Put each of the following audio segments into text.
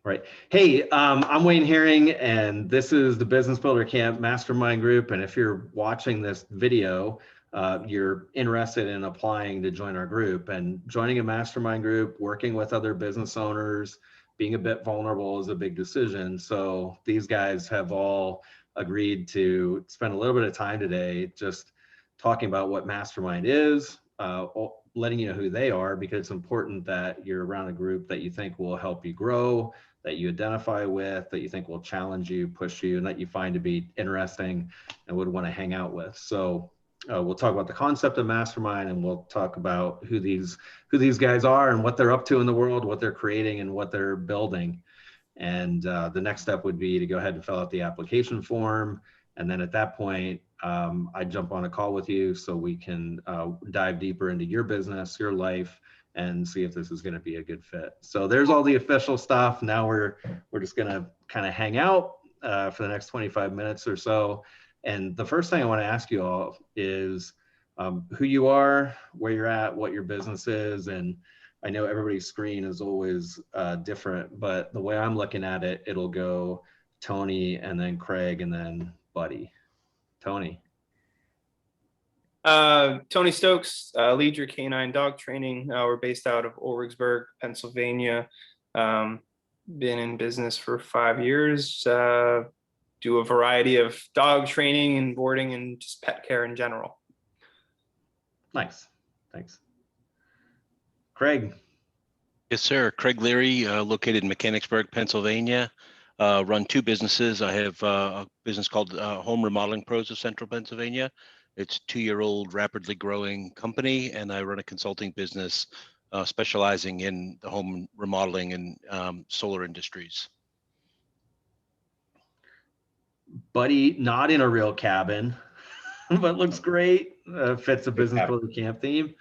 Right. Hey, I'm Wayne Herring, and this is the Business Builder Camp Mastermind Group. And if you're watching this video, you're interested in applying to join our group. And joining a mastermind group, working with other business owners, being a bit vulnerable is a big decision. So these guys have all agreed to spend a little bit of time today just talking about what Mastermind is, letting you know who they are, because it's important that you're around a group that you think will help you grow, that you identify with, that you think will challenge you, push you, and that you find to be interesting and would want to hang out with. So we'll talk about the concept of mastermind, and we'll talk about who these guys are and what they're up to in the world, what they're creating, and what they're building. And the next step would be to go ahead and fill out the application form. And then at that point, I jump on a call with you so we can dive deeper into your business, your life, and see if this is going to be a good fit. So there's all the official stuff. Now we're just going to kind of hang out for the next 25 minutes or so. And the first thing I want to ask you all is who you are, where you're at, what your business is. And I know everybody's screen is always different, but the way I'm looking at it, it'll go Tony and then Craig and then Buddy. Tony. Tony Stokes, lead your canine dog training. We're based out of Ulrichsburg, Pennsylvania. Been in business for 5 years. Do a variety of dog training and boarding and just pet care in general. Nice. Thanks. Craig. Yes, sir. Craig Leary, located in Mechanicsburg, Pennsylvania. Run 2 businesses. I have a business called Home Remodeling Pros of Central Pennsylvania. It's a 2-year-old, rapidly growing company, and I run a consulting business specializing in the home remodeling and solar industries. Buddy, not in a real cabin, but looks great. Fits the Business Builder Camp theme.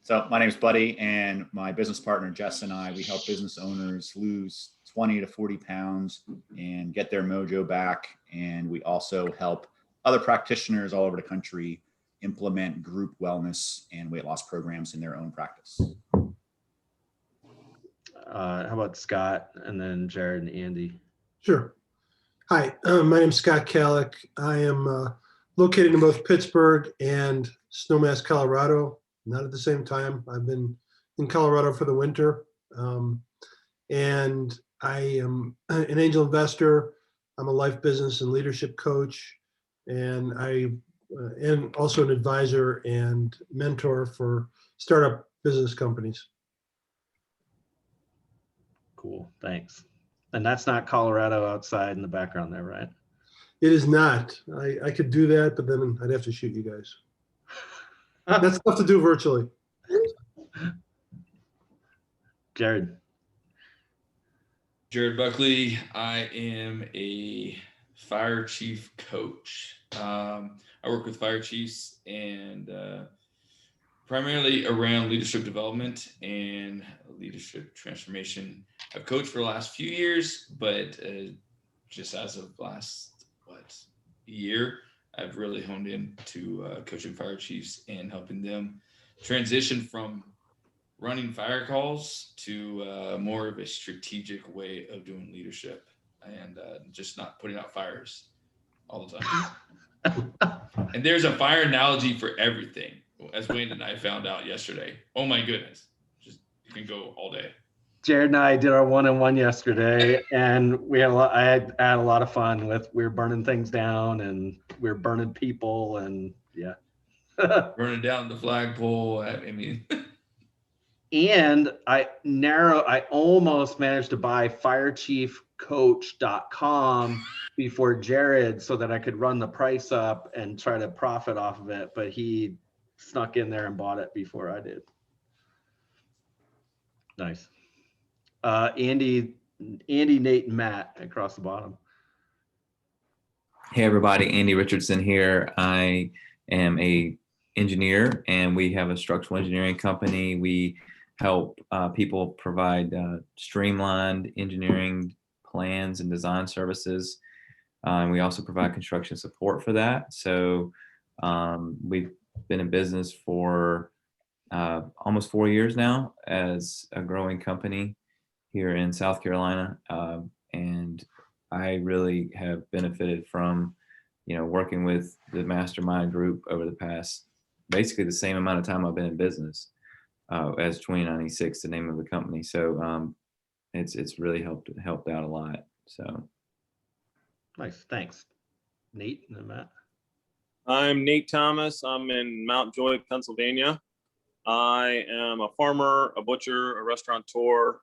So my name is Buddy, and my business partner, Jess, and I, we help business owners lose 20 to 40 pounds and get their mojo back. And we also help other practitioners all over the country implement group wellness and weight loss programs in their own practice. How about Scott and then Jared and Andy? Sure. Hi, my name is Scott Calick. I am located in both Pittsburgh and Snowmass, Colorado. Not at the same time. I've been in Colorado for the winter. And I am an angel investor. I'm a life business and leadership coach. And I am also an advisor and mentor for startup business companies. Cool, thanks. And that's not Colorado outside in the background there, right? It is not. I could do that, but then I'd have to shoot you guys. That's tough to do virtually. Jared. Jared Buckley. I am a fire chief coach. I work with fire chiefs and primarily around leadership development and leadership transformation. I've coached for the last few years, but just as of last year, I've really honed in to coaching fire chiefs and helping them transition from running fire calls to more of a strategic way of doing leadership and just not putting out fires all the time. And there's a fire analogy for everything, as Wayne and I found out yesterday. Oh my goodness. Just, you can go all day. Jared and I did our one-on-one yesterday, and we had I had a lot of fun we were burning things down, and we were burning people, and yeah. Burning down the flagpole. I mean. And I almost managed to buy firechiefcoach.com before Jared so that I could run the price up and try to profit off of it, but he snuck in there and bought it before I did. Nice. Andy, Nate, and Matt across the bottom. Hey everybody, Andy Richardson here. I am a engineer, and we have a structural engineering company. We help people provide streamlined engineering plans and design services. And we also provide construction support for that. So we've been in business for almost 4 years now as a growing company. here in South Carolina. And I really have benefited from, working with the Mastermind group over the past, basically the same amount of time I've been in business, as 2096, the name of the company. So it's really helped out a lot. So Nice, thanks. Nate and then Matt. I'm Nate Thomas. I'm in Mount Joy, Pennsylvania. I am a farmer, a butcher, a restaurateur,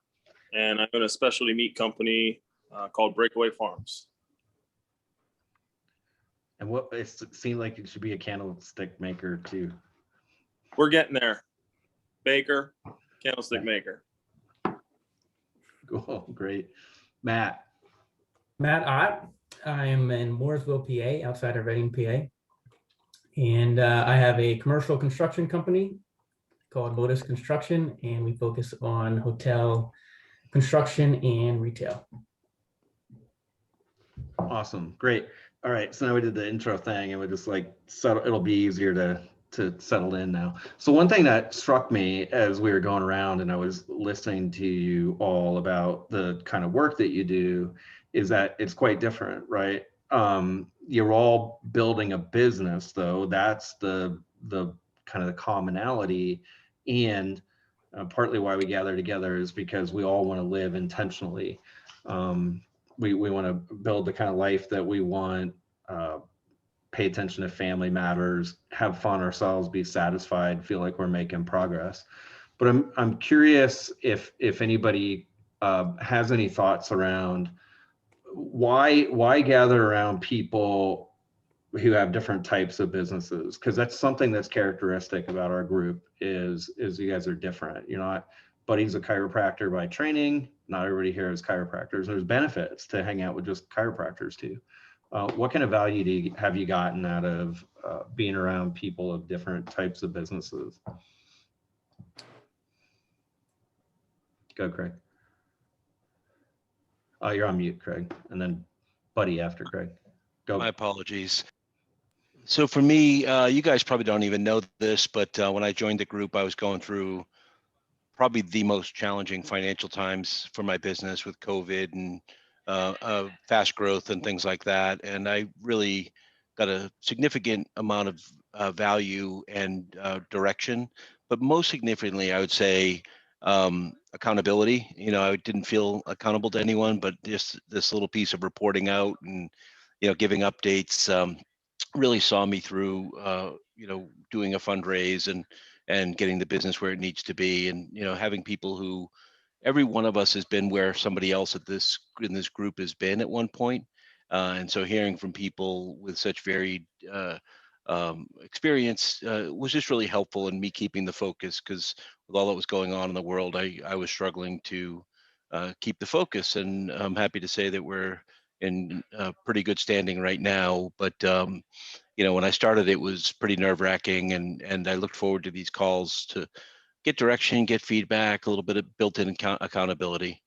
and I own a specialty meat company called Breakaway Farms. And what it seemed like it should be a candlestick maker too. We're getting there. Baker, candlestick maker. Cool, great. Matt. Matt Ott. I am in Mooresville, PA, outside of Reading, PA. And I have a commercial construction company called Lotus Construction, and we focus on hotel construction and retail. Awesome, great. All right, so now we did the intro thing and we just like settle, it'll be easier to settle in now. So one thing that struck me as we were going around and I was listening to you all about the kind of work that you do is that it's quite different, right? You're all building a business though. That's the kind of the commonality, and partly why we gather together is because we all want to live intentionally. We want to build the kind of life that we want, pay attention to family matters, have fun ourselves, be satisfied, feel like we're making progress. But I'm curious if anybody has any thoughts around why gather around people who have different types of businesses, because that's something that's characteristic about our group is you guys are different. You're not, Buddy's a chiropractor by training. Not everybody here is chiropractors. There's benefits to hang out with just chiropractors too. What kind of value have you gotten out of being around people of different types of businesses? Go, Craig. Oh, you're on mute, Craig. And then Buddy after Craig. Go. My apologies. So for me, you guys probably don't even know this, but when I joined the group, I was going through probably the most challenging financial times for my business with COVID and fast growth and things like that. And I really got a significant amount of value and direction, but most significantly, I would say accountability. I didn't feel accountable to anyone, but just this little piece of reporting out and, giving updates really saw me through, doing a fundraise and getting the business where it needs to be. And, having people who, every one of us has been where somebody else in this group has been at one point. And so hearing from people with such varied experience was just really helpful in me keeping the focus, because with all that was going on in the world, I was struggling to keep the focus. And I'm happy to say that we're in pretty good standing right now. But when I started, it was pretty nerve-wracking, and I looked forward to these calls to get direction, get feedback, a little bit of built-in accountability.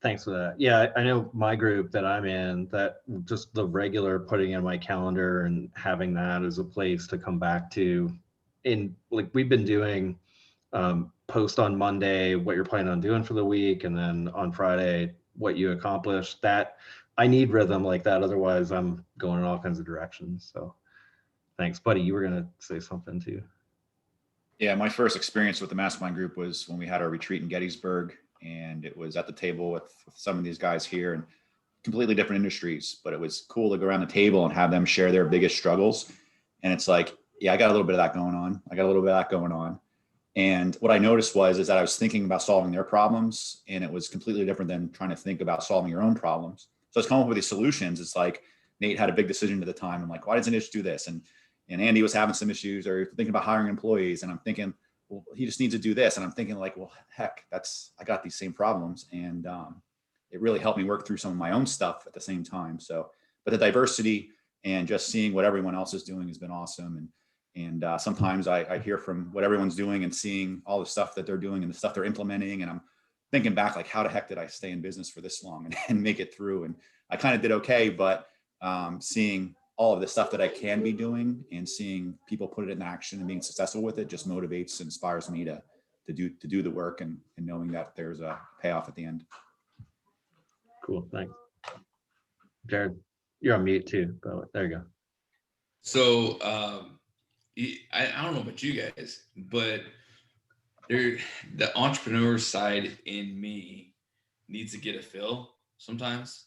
Thanks for that. Yeah, I know my group that I'm in, that just the regular putting in my calendar and having that as a place to come back to. We've been doing post on Monday what you're planning on doing for the week, and then on Friday what you accomplished. That I need rhythm like that, otherwise I'm going in all kinds of directions. So thanks. Buddy, you were gonna say something too. Yeah, my first experience with the Mastermind group was when we had our retreat in Gettysburg, and it was at the table with some of these guys here and completely different industries, but it was cool to go around the table and have them share their biggest struggles. And it's like, yeah, I got a little bit of that going on. And what I noticed is that I was thinking about solving their problems, and it was completely different than trying to think about solving your own problems. So I was coming up with these solutions. It's like Nate had a big decision at the time. I'm like, why doesn't Nate do this? And Andy was having some issues or thinking about hiring employees. And I'm thinking, well, he just needs to do this. And I'm thinking like, well, heck, I got these same problems. And it really helped me work through some of my own stuff at the same time. So, but the diversity and just seeing what everyone else is doing has been awesome. And sometimes I hear from what everyone's doing and seeing all the stuff that they're doing and the stuff they're implementing. And I'm thinking back, like, how the heck did I stay in business for this long and make it through? And I kind of did okay, but seeing all of the stuff that I can be doing and seeing people put it in action and being successful with it just motivates and inspires me to do the work and knowing that there's a payoff at the end. Cool, thanks. Jared, you're on mute too, but there you go. So I don't know about you guys, but the entrepreneur side in me needs to get a fill sometimes.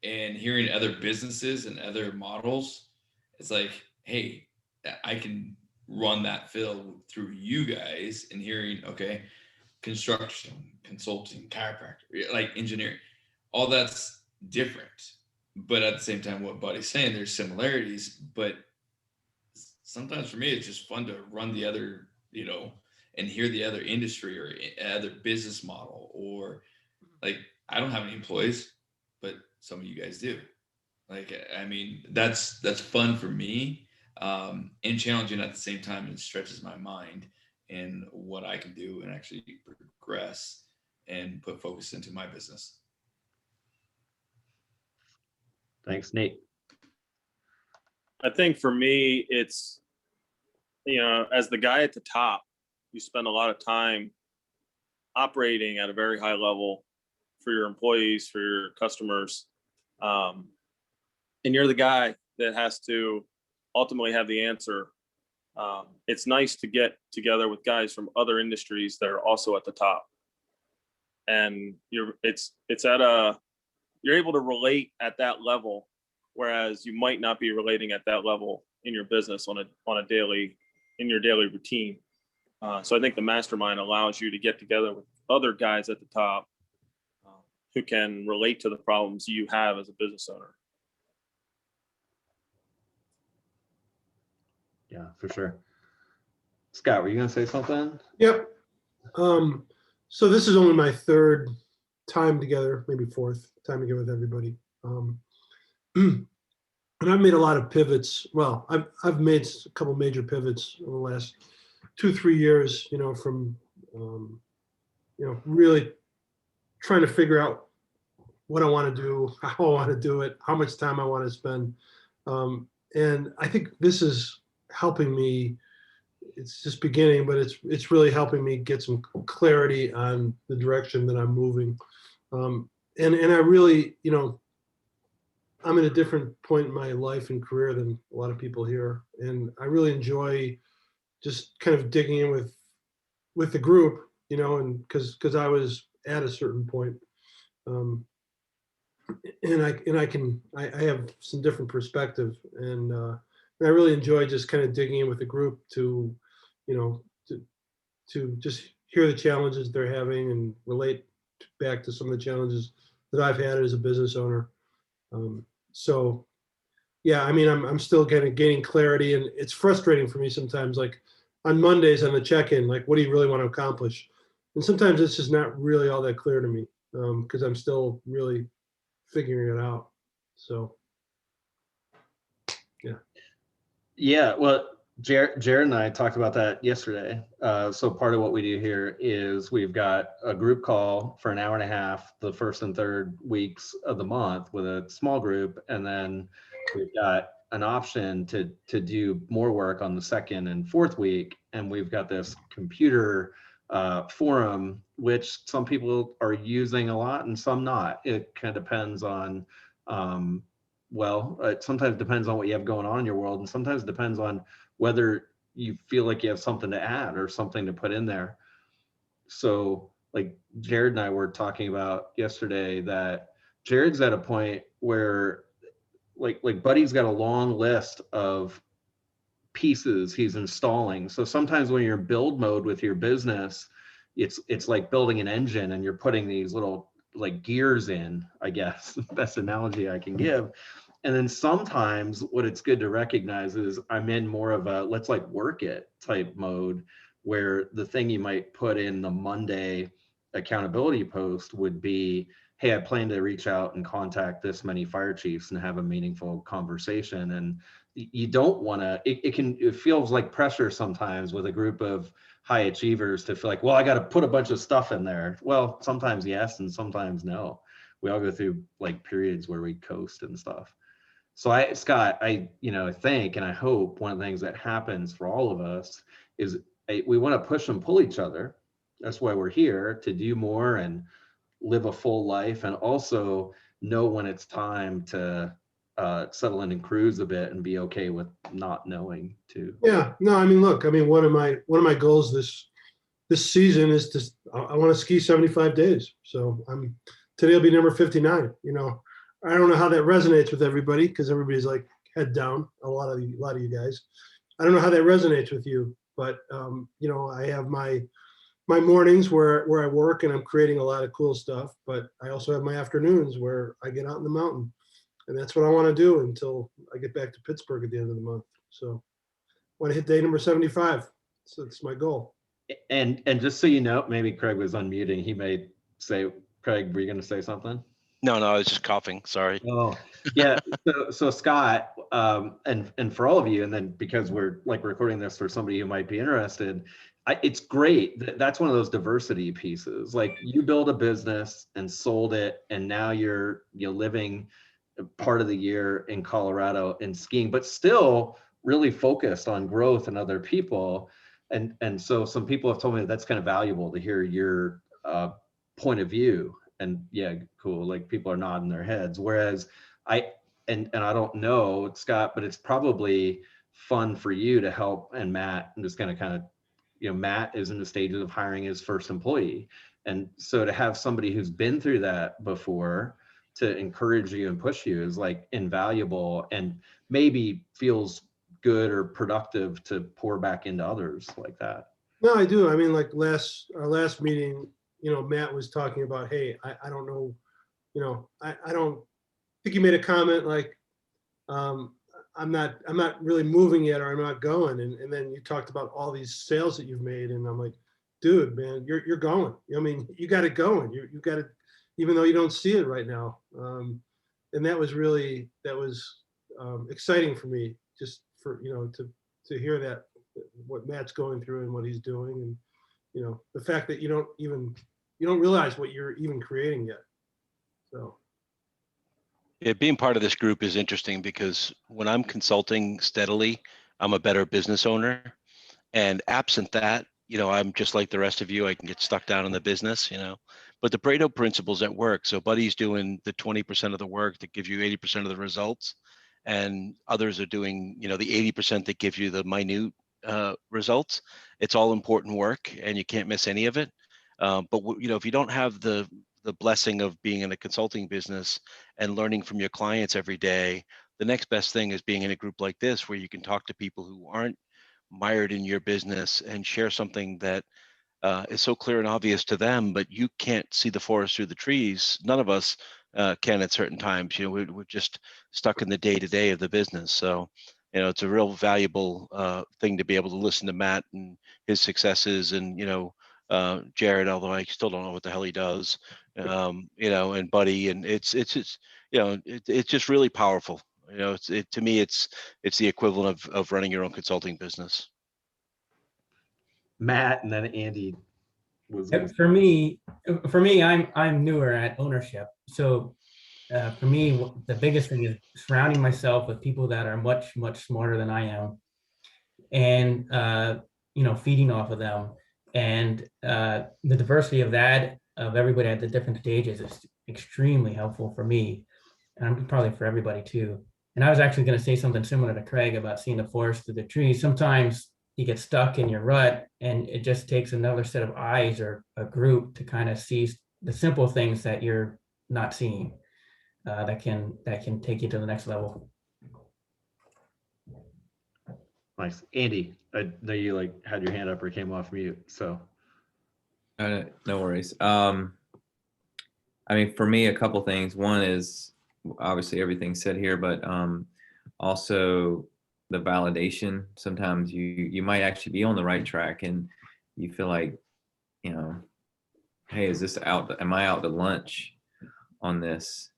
And hearing other businesses and other models, it's like, hey, I can run that fill through you guys, and hearing, okay, construction, consulting, chiropractor, like engineering, all that's different. But at the same time, what Buddy's saying, there's similarities, but sometimes for me, it's just fun to run the other, and hear the other industry or other business model. Or like, I don't have any employees, but some of you guys do. Like, I mean, that's fun for me, and challenging at the same time. It stretches my mind and what I can do and actually progress and put focus into my business. Thanks, Nate. I think for me, it's, as the guy at the top, you spend a lot of time operating at a very high level for your employees, for your customers. And you're the guy that has to ultimately have the answer. It's nice to get together with guys from other industries that are also at the top. And you're able to relate at that level, whereas you might not be relating at that level in your business in your daily routine. So I think the mastermind allows you to get together with other guys at the top who can relate to the problems you have as a business owner. Yeah, for sure. Scott, were you going to say something? Yep. So this is only my third time together, maybe fourth time together with everybody. And I've made a lot of pivots. Well, I've made a couple major pivots over the last 2-3 years, from, really trying to figure out what I want to do, how I want to do it, how much time I want to spend. And I think this is helping me. It's just beginning, but it's really helping me get some clarity on the direction that I'm moving. And I really, I'm at a different point in my life and career than a lot of people here. And I really enjoy just kind of digging in with the group, and because I was at a certain point. And I have some different perspective, and I really enjoy just kind of digging in with the group to just hear the challenges they're having and relate back to some of the challenges that I've had as a business owner. So yeah, I mean, I'm still kind of gaining clarity, and it's frustrating for me sometimes, like on Mondays on the check-in, like, what do you really want to accomplish? And sometimes it's just not really all that clear to me, because I'm still really figuring it out. So Yeah, well, Jared and I talked about that yesterday. So part of what we do here is we've got a group call for an hour and a half, the first and third weeks of the month with a small group. And then we've got an option to do more work on the second and fourth week. And we've got this computer forum, which some people are using a lot and some not. It kind of depends on, it sometimes depends on what you have going on in your world, and sometimes it depends on whether you feel like you have something to add or something to put in there. So like Jared and I were talking about yesterday, that Jared's at a point where like Buddy's got a long list of pieces he's installing. So sometimes when you're in build mode with your business, it's like building an engine and you're putting these little like gears in, I guess, best analogy I can give. And then sometimes what it's good to recognize is I'm in more of a let's like work it type mode, where the thing you might put in the Monday accountability post would be, hey, I plan to reach out and contact this many fire chiefs and have a meaningful conversation. And you don't want to, it feels like pressure sometimes with a group of high achievers to feel like, well, I got to put a bunch of stuff in there. Well, sometimes yes, and sometimes no. We all go through like periods where we coast and stuff. So Scott, I think, and I hope one of the things that happens for all of us is we want to push and pull each other. That's why we're here, to do more and live a full life, and also know when it's time to settle in and cruise a bit and be okay with not knowing too. Yeah, no, I mean, look, I mean, one of my goals this season is to, I want to ski 75 days. So today will be number 59. You know, I don't know how that resonates with everybody, because everybody's like head down, a lot of you guys. I don't know how that resonates with you, but you know, I have my mornings where I work and I'm creating a lot of cool stuff, but I also have my afternoons where I get out in the mountain, and that's what I want to do until I get back to Pittsburgh at the end of the month. So I want to hit day number 75. So it's my goal. And just so you know, maybe Craig was unmuting. He may say, Craig, were you going to say something? No, I was just coughing. Sorry. Oh, yeah. So Scott, and for all of you, and then because we're like recording this for somebody who might be interested, it's great. That's one of those diversity pieces. Like, you build a business and sold it, and now you're living part of the year in Colorado and skiing, but still really focused on growth and other people. And so some people have told me that's kind of valuable to hear your point of view. And yeah, cool. Like, people are nodding their heads. Whereas I don't know, Scott, but it's probably fun for you to help. And Matt, I'm just going to kind of, Matt is in the stages of hiring his first employee. And so to have somebody who's been through that before to encourage you and push you is like invaluable, and maybe feels good or productive to pour back into others like that. No, I do. I mean, like our last meeting, Matt was talking about, hey, I don't know, I don't think you made a comment like, I'm not really moving yet, or I'm not going. And then you talked about all these sales that you've made, and I'm like, dude, man, you're going. I mean, you got it going. You got it, even though you don't see it right now. And that was exciting for me, just for, to hear that, what Matt's going through and what he's doing. And, the fact that you don't realize what you're even creating yet. So. Yeah, being part of this group is interesting because when I'm consulting steadily, I'm a better business owner. And absent that, I'm just like the rest of you. I can get stuck down in the business, but the Pareto principle's at work. So Buddy's doing the 20% of the work that gives you 80% of the results, and others are doing, the 80% that gives you the minute results. It's all important work, and you can't miss any of it. But if you don't have the blessing of being in a consulting business and learning from your clients every day, the next best thing is being in a group like this, where you can talk to people who aren't mired in your business and share something that is so clear and obvious to them, but you can't see the forest through the trees. None of us can at certain times. We're just stuck in the day-to-day of the business. So, it's a real valuable thing to be able to listen to Matt and his successes, and Jared, although I still don't know what the hell he does, and Buddy, and it's just really powerful. To me, it's the equivalent of running your own consulting business. Matt, and then Andy was. For me, I'm newer at ownership. So for me, the biggest thing is surrounding myself with people that are much, much smarter than I am, and feeding off of them. And the diversity of everybody at the different stages is extremely helpful for me, and probably for everybody too. And I was actually going to say something similar to Craig about seeing the forest through the trees. Sometimes you get stuck in your rut, and it just takes another set of eyes or a group to kind of see the simple things that you're not seeing, that can take you to the next level. Nice. Andy, I know you had your hand up or came off mute, so. No worries. I mean, for me, a couple things. One is obviously everything said here, but also the validation. Sometimes you might actually be on the right track, and you feel like, hey, am I out to lunch on this?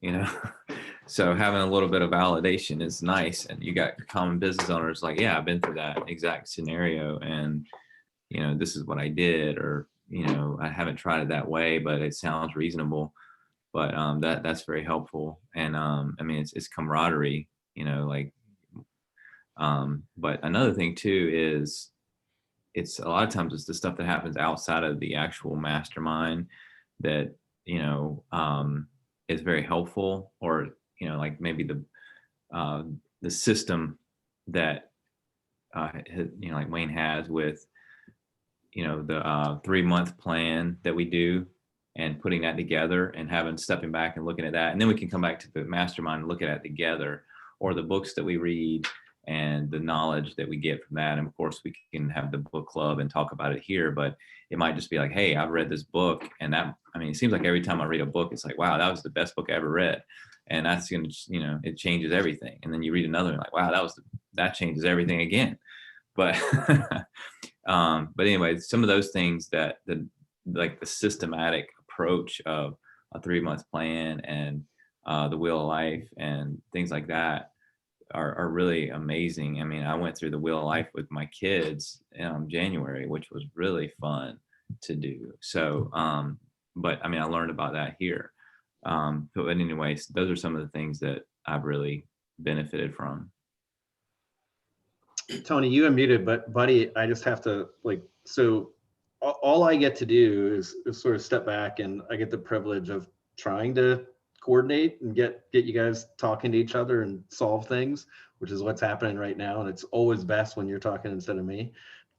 So having a little bit of validation is nice. And you got common business owners like, yeah, I've been through that exact scenario, and this is what I did, or I haven't tried it that way, but it sounds reasonable. But that's very helpful. And I mean, it's camaraderie, but another thing too is it's a lot of times it's the stuff that happens outside of the actual mastermind that, is very helpful, or, like maybe the system that, like Wayne has with, the 3-month plan that we do, and putting that together and stepping back and looking at that. And then we can come back to the mastermind and look at it together, or the books that we read and the knowledge that we get from that. And of course we can have the book club and talk about it here, but it might just be like, hey, I've read this book, and it seems like every time I read a book, it's like, wow, that was the best book I ever read. And that's going to, it changes everything. And then you read another, and like, wow, that changes everything again. But, but anyway, some of those things that like the systematic approach of a 3-month plan and the Wheel of Life and things like that are really amazing. I mean, I went through the Wheel of Life with my kids in January, which was really fun to do. So, but I mean, I learned about that here. But anyways, those are some of the things that I've really benefited from. Tony, you unmuted, but buddy, I just have to so all I get to do is sort of step back, and I get the privilege of trying to coordinate and get you guys talking to each other and solve things, which is what's happening right now. And it's always best when you're talking instead of me.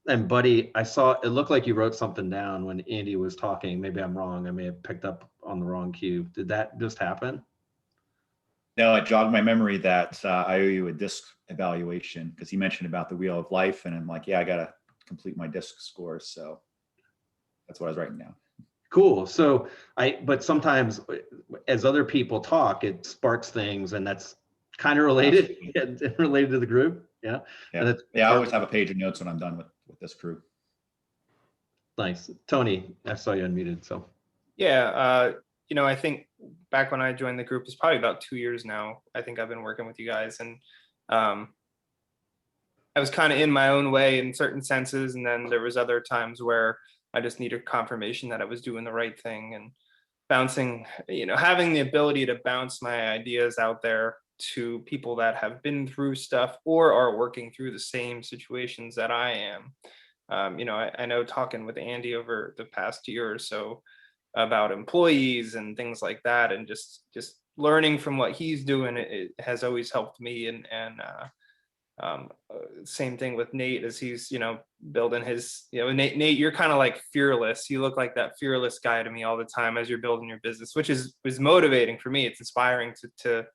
And buddy, I saw it looked like you wrote something down when Andy was talking. Maybe I'm wrong. I may have picked up on the wrong cue. Did that just happen? No, it jogged my memory that I owe you a disc evaluation, because he mentioned about the Wheel of Life, and I'm like, yeah, I got to complete my disc score. So that's what I was writing down. Cool. So but sometimes as other people talk, it sparks things, and that's kind of related to the group. Yeah. Yeah. Yeah. I always have a page of notes when I'm done with this crew. Nice. Tony, I saw you unmuted. So Yeah. I think back when I joined the group, it's probably about 2 years now. I think I've been working with you guys, and I was kind of in my own way in certain senses. And then there was other times where I just needed confirmation that I was doing the right thing, and bouncing, having the ability to bounce my ideas out there to people that have been through stuff or are working through the same situations that I am. I know talking with Andy over the past year or so about employees and things like that, and just learning from what he's doing, it has always helped me. And same thing with Nate, as he's building his, Nate, you're kind of like fearless. You look like that fearless guy to me all the time as you're building your business, which is motivating for me. It's inspiring to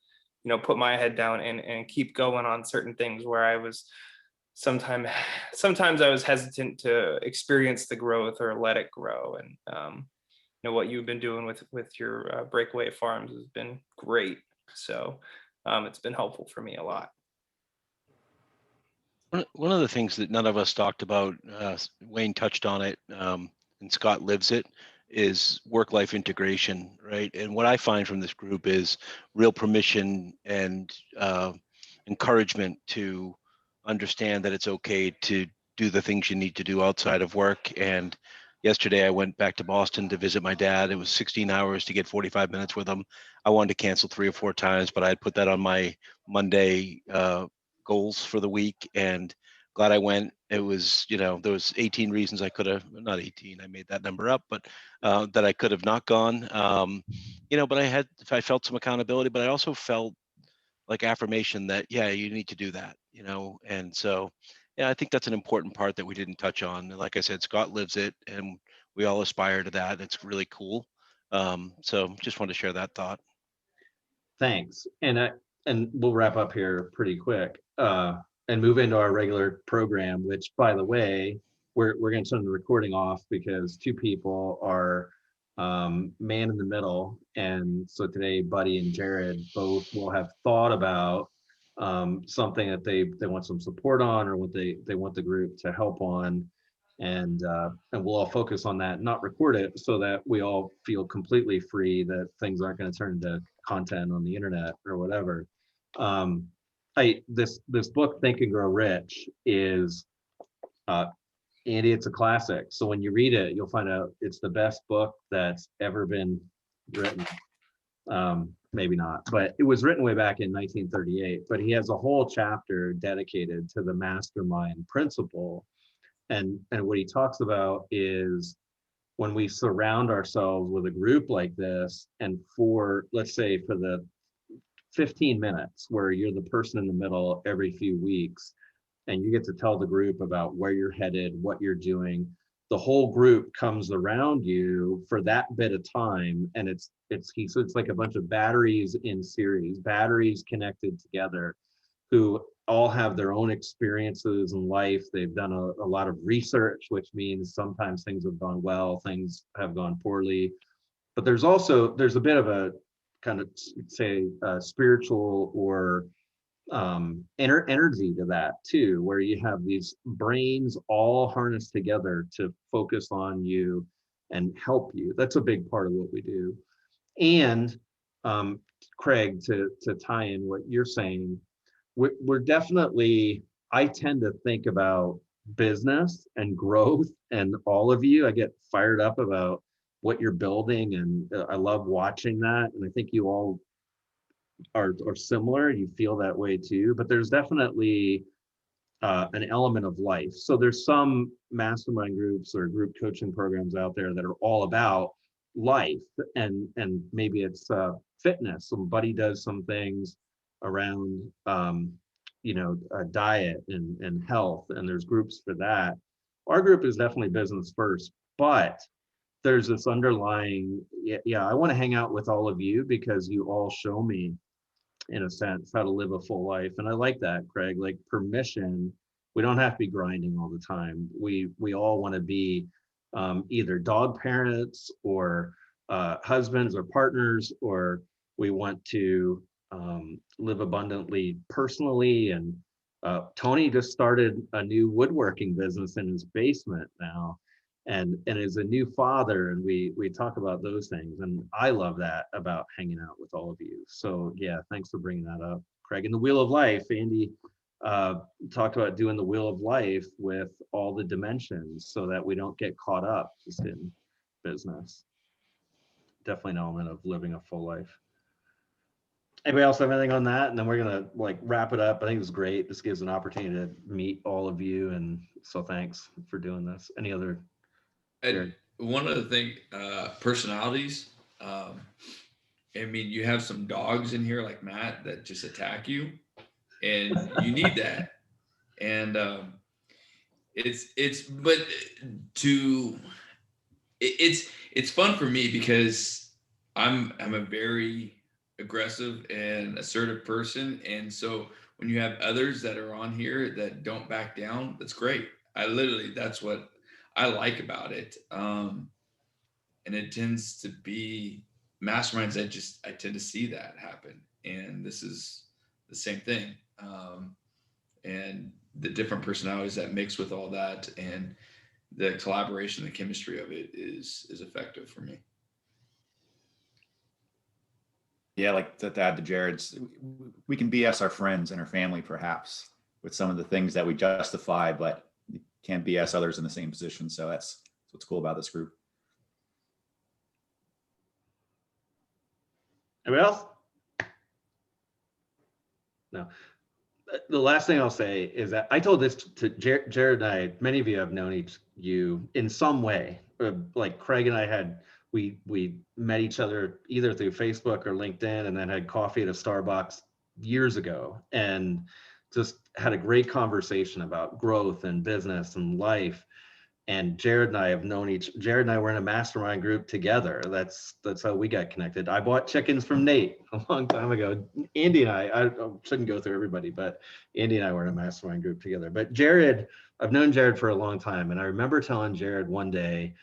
put my head down and keep going on certain things where I was sometimes I was hesitant to experience the growth or let it grow. And what you've been doing with your breakaway farms has been great. So it's been helpful for me a lot. One of the things that none of us talked about, Wayne touched on it, and Scott lives it, is work-life integration, right? And what I find from this group is real permission and encouragement to understand that it's okay to do the things you need to do outside of work. And yesterday I went back to Boston to visit my dad. It was 16 hours to get 45 minutes with him. I wanted to cancel 3 or 4 times, but I had put that on my Monday goals for the week, and glad I went. It was, there was 18 reasons I could have, not 18, I made that number up, but that I could have not gone. But I felt some accountability, but I also felt like affirmation that, yeah, you need to do that, and so, yeah, I think that's an important part that we didn't touch on. Like I said, Scott lives it, and we all aspire to that. It's really cool. So just wanted to share that thought. thanks. And we'll wrap up here pretty quick and move into our regular program, which, by the way, we're going to turn the recording off because 2 people are man in the middle. And so today, Buddy and Jared both will have thought about something that they want some support on, or what they want the group to help on. And we'll all focus on that, not record it, so that we all feel completely free that things aren't going to turn into content on the internet or whatever. This book, Think and Grow Rich, is Andy, it's a classic. So when you read it, you'll find out it's the best book that's ever been written. Maybe not, but it was written way back in 1938. But he has a whole chapter dedicated to the Mastermind Principle, And what he talks about is when we surround ourselves with a group like this, and for, let's say, for the 15 minutes where you're the person in the middle every few weeks, and you get to tell the group about where you're headed, what you're doing, the whole group comes around you for that bit of time. And he said it's like a bunch of batteries in series, batteries connected together, who all have their own experiences in life. They've done a lot of research, which means sometimes things have gone well, things have gone poorly. But there's a bit of a kind of, say, spiritual or energy to that too, where you have these brains all harnessed together to focus on you and help you. That's a big part of what we do. And Craig, to tie in what you're saying, we're definitely, I tend to think about business and growth, and all of you, I get fired up about what you're building, and I love watching that. And I think you all are similar. You feel that way too, but there's definitely an element of life. So there's some mastermind groups or group coaching programs out there that are all about life, and maybe it's fitness. Somebody does some things around diet and health, and there's groups for that. Our group is definitely business first, but there's this underlying, I want to hang out with all of you because you all show me, in a sense, how to live a full life. And I like that, Craig, like permission. We don't have to be grinding all the time. We all want to be either dog parents or husbands or partners, or we want to live abundantly personally. And Tony just started a new woodworking business in his basement now, and is a new father, and we talk about those things, and I love that about hanging out with all of you. So yeah, thanks for bringing that up, Craig. And the Wheel of Life, Andy talked about doing the Wheel of Life with all the dimensions so that we don't get caught up just in business. Definitely an element of living a full life. Anybody else have anything on that? And then we're gonna wrap it up. I think it was great. This gives an opportunity to meet all of you, and so thanks for doing this. Any other? And one other thing, personalities. I mean, you have some dogs in here like Matt that just attack you, and you need that. And it's fun for me because I'm a very aggressive and assertive person, and so when you have others that are on here that don't back down, that's great. That's what I like about it. And it tends to be masterminds. I tend to see that happen. And this is the same thing. And the different personalities that mix with all that, and the collaboration, the chemistry of it is effective for me. Yeah, like to add to Jared's, we can BS our friends and our family perhaps with some of the things that we justify, but you can't BS others in the same position. So that's what's cool about this group. Anybody else? No. The last thing I'll say is that I told this to Jared and I. Many of you have known you in some way. Like Craig and I we met each other either through Facebook or LinkedIn, and then had coffee at a Starbucks years ago, and just had a great conversation about growth and business and life. And Jared and I have known Jared and I were in a mastermind group together. That's how we got connected. I bought chickens from Nate a long time ago. Andy and I shouldn't go through everybody, but Andy and I were in a mastermind group together. But Jared, I've known Jared for a long time. And I remember telling Jared one day,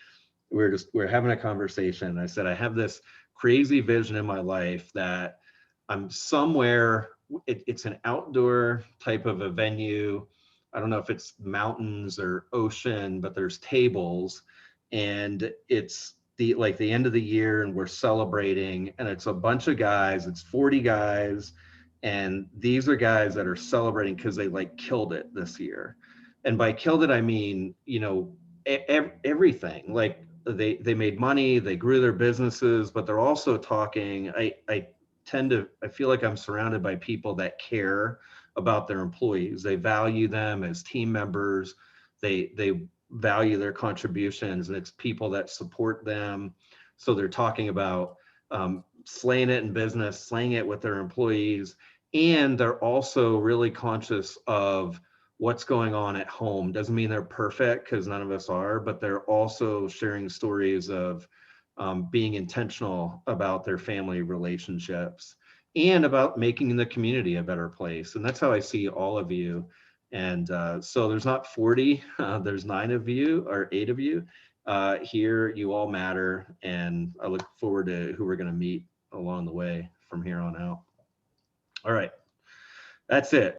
we were having a conversation, and I said, I have this crazy vision in my life that I'm somewhere, it's an outdoor type of a venue. I don't know if it's mountains or ocean, but there's tables, and it's the end of the year, and we're celebrating, and it's a bunch of guys, it's 40 guys, and these are guys that are celebrating because they killed it this year. And by killed it, I mean, everything. Like they made money, they grew their businesses, but they're also talking, I feel like I'm surrounded by people that care about their employees. They value them as team members. They value their contributions, and it's people that support them. So they're talking about slaying it in business, slaying it with their employees, and they're also really conscious of what's going on at home. Doesn't mean they're perfect, because none of us are, but they're also sharing stories of being intentional about their family relationships and about making the community a better place. And that's how I see all of you. And so there's not 40, there's 9 of you or 8 of you here. You all matter. And I look forward to who we're going to meet along the way from here on out. All right, that's it.